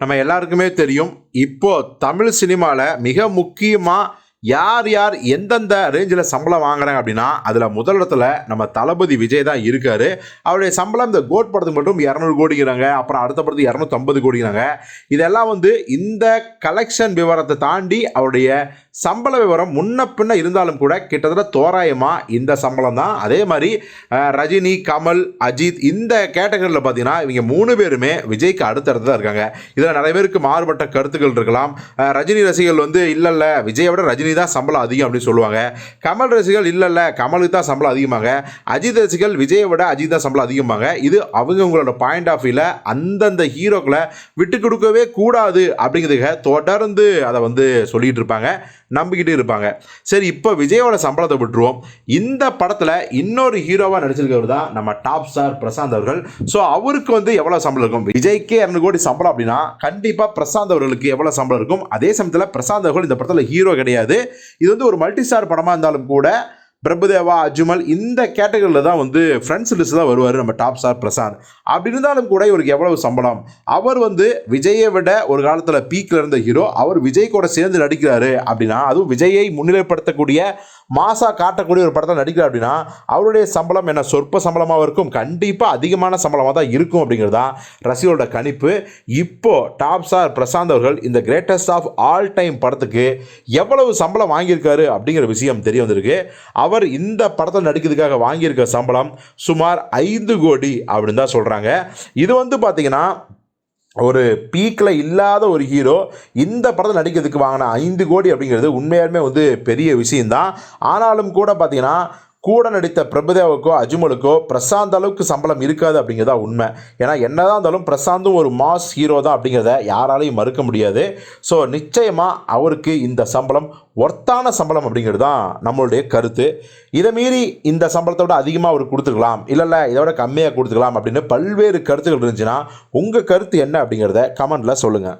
நம்ம எல்லாருக்குமே தெரியும். இப்போ தமிழ் சினிமாவில் மிக முக்கியமாக யார் யார் எந்தெந்த ரேஞ்சில் சம்பளம் வாங்குறாங்க அப்படின்னா, அதில் முதலிடத்துல நம்ம தளபதி விஜய் தான் இருக்காரு. அவருடைய சம்பளம் இந்த கோட் படத்துக்கு மட்டும் 200 கோடிங்கிறாங்க. அப்புறம் அடுத்த படத்துக்கு 250 கோடிங்கிறாங்க. இதெல்லாம் இந்த கலெக்ஷன் விவரத்தை தாண்டி அவருடைய சம்பள விவரம் முன்ன பின்ன இருந்தாலும் கூட கிட்டத்தட்ட தோராயமாக இந்த சம்பளம் தான். அதே மாதிரி ரஜினி, கமல், அஜித் இந்த கேட்டகரியில் பார்த்தீங்கன்னா இவங்க 3 பேருமே விஜய்க்கு அடுத்தடுத்து தான் இருக்காங்க. இதில் நிறைய பேருக்கு மாறுபட்ட கருத்துக்கள் இருக்கலாம். ரஜினி ரசிகர்கள் இல்லை விஜயை விட ரஜினி தான் சம்பளம் அதிகம் அப்படின்னு சொல்லுவாங்க. கமல் ரசிகர்கள் இல்லை கமலுக்கு தான் சம்பளம் அதிகமாங்க. அஜித் ரசிகர்கள் விஜயை விட அஜித் தான் சம்பளம் அதிகமாங்க. இது அவங்களோட பாயிண்ட் ஆஃப் வியூவில் அந்தந்த ஹீரோக்களை விட்டு கொடுக்கவே கூடாது அப்படிங்கிறதுக்கு தொடர்ந்து அதை சொல்லிட்டு இருப்பாங்க, நம்பிக்கிட்டு இருப்பாங்க. சரி, இப்போ விஜயோட சம்பளத்தை விட்டுருவோம். இந்த படத்தில் இன்னொரு ஹீரோவாக நடிச்சிருக்கிறவர் தான் நம்ம டாப் ஸ்டார் பிரசாந்த் அவர்கள். ஸோ அவருக்கு எவ்வளோ சம்பளம் இருக்கும்? விஜய்க்கே 200 கோடி சம்பளம் அப்படின்னா கண்டிப்பாக பிரசாந்த் அவர்களுக்கு எவ்வளோ சம்பளம் இருக்கும்? அதே சமயத்தில் பிரசாந்த் அவர்கள் இந்த படத்தில் ஹீரோ கிடையாது. இது ஒரு மல்டி ஸ்டார் படமாக இருந்தாலும் கூட பிரபுதேவா, அஜ்மல் இந்த கேட்டகரியில் தான் ஃப்ரெண்ட்ஸ் லிஸ்ட் தான் வருவார் நம்ம டாப் ஸ்டார் பிரசாந்த். அப்படி இருந்தாலும் கூட இவருக்கு எவ்வளவு சம்பளம்? அவர் விஜயை விட ஒரு காலத்தில் பீக்கில் இருந்த ஹீரோ. அவர் விஜய் கூட சேர்ந்து நடிக்கிறாரு அப்படின்னா, அதுவும் விஜயை முன்னிலைப்படுத்தக்கூடிய மாசா காட்டக்கூடிய ஒரு படத்தில் நடிக்கிறார் அப்படின்னா அவருடைய சம்பளம் என்ன சொற்ப சம்பளமாக இருக்கும்? கண்டிப்பாக அதிகமான சம்பளமாக தான் இருக்கும் அப்படிங்கிறது தான் ரசிகர்களோட கணிப்பு. இப்போ டாப் ஸ்டார் பிரசாந்த் அவர்கள் இந்த கிரேட்டஸ்ட் ஆஃப் ஆல் டைம் படத்துக்கு எவ்வளவு சம்பளம் வாங்கியிருக்காரு அப்படிங்கிற விஷயம் தெரிய வந்திருக்கு. அவர் இந்த படத்தில் நடிக்கிறதுக்காக வாங்கியிருக்க சம்பளம் சுமார் 5 கோடி அப்படின்னு தான் சொல்கிறாங்க. இது பார்த்தீங்கன்னா ஒரு பீக்கில் இல்லாத ஒரு ஹீரோ இந்த படத்தில் நடிக்கிறதுக்கு வாங்கின 5 கோடி அப்படிங்கிறது உண்மையாலுமே பெரிய விஷயம்தான். ஆனாலும் கூட பார்த்தீங்கன்னா கூட நடித்த பிரபுதேவுக்கோ அஜ்மலுக்கோ பிரசாந்த் அளவுக்கு சம்பளம் இருக்காது அப்படிங்கிறதா உண்மை. ஏன்னா என்னதான் இருந்தாலும் பிரசாந்தும் ஒரு மாஸ் ஹீரோ தான் அப்படிங்கிறத யாராலையும் மறுக்க முடியாது. ஸோ நிச்சயமாக அவருக்கு இந்த சம்பளம் ஒர்த்தான சம்பளம் அப்படிங்கிறது தான் நம்மளுடைய கருத்து. இதை மீறி இந்த சம்பளத்தை விட அதிகமாக அவருக்கு கொடுத்துக்கலாம், இல்லை இதை விட கம்மியாக கொடுத்துக்கலாம் அப்படின்னு பல்வேறு கருத்துக்கள் இருந்துச்சுன்னா உங்கள் கருத்து என்ன அப்படிங்கிறத கமெண்டில் சொல்லுங்கள்.